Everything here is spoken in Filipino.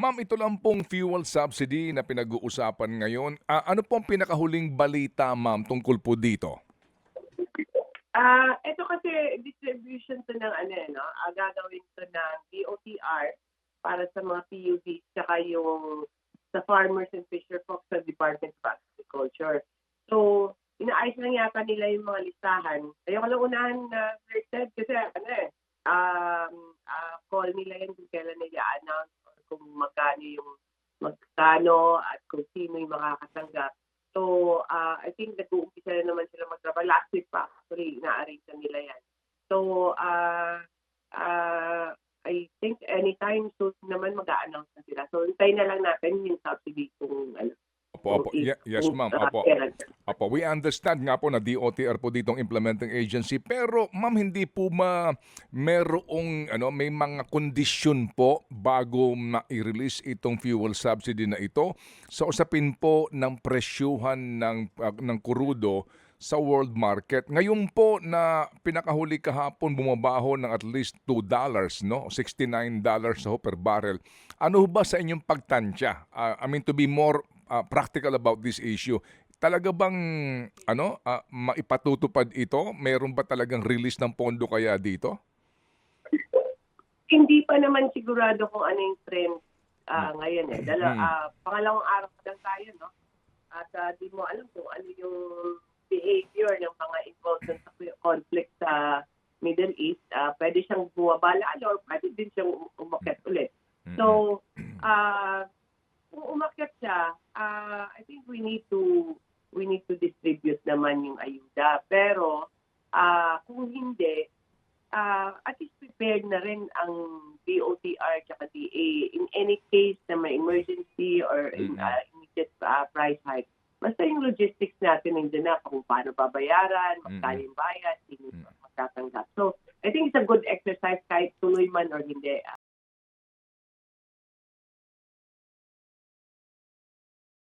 Ma'am, ito lang pong fuel subsidy na pinag-uusapan ngayon. Ano pong pinakahuling balita, ma'am, tungkol po dito? Ito kasi distribution 'to ng ano, eh, 'no, gagawin 'to ng DOTR para sa mga PUVs tsaka yung sa farmers and fisher folks sa Department of Agriculture. So, inaayos lang yata nila yung mga listahan. Ayoko lang unahan na Ted, kasi ano, call nila yan kung kailan nila announce or kung magkano at kung sino yung makakatanggap. So, I think nag-uumpisa na naman sila magtrabaho. Last week pa, actually, ina-arrange na nila yan. So, I think anytime soon naman mag-a-announce na sila. So, hintayin na lang natin yung subsidy kung ano. Opo. Yes, ma'am. Opo. Opo, we understand nga po na DOTR po ditong implementing agency, pero ma'am, hindi po merong may mga kondisyon po bago ma-release itong fuel subsidy na ito sa usapin po ng presyuhan ng kurudo sa world market. Ngayon po na pinakahuli kahapon bumabaho ng at least $2, no? $69 ho per barrel. Ano ba sa inyong pagtansya? I mean, to be more practical about this issue, talaga bang maipatutupad ito? Meron ba talagang release ng pondo kaya dito? Hindi pa naman sigurado kung ano yung trend ngayon, eh. Pangalawang araw pa lang tayo, no? At di mo alam kung ano yung behavior ng mga involved sa conflict sa Middle East. Pwede siyang bumabala or pwede din siyang umakyat ulit. So, kung umakyat siya, I think we need to distribute naman yung ayuda. Pero kung hindi, at least prepared na rin ang DOTR at DA in any case na may emergency or immediate price hike. Basta yung logistics natin nandiyan na kung paano babayaran, magkano yung bayad, sino magtatanggap. So, I think it's a good exercise kahit tuloy man or hindi.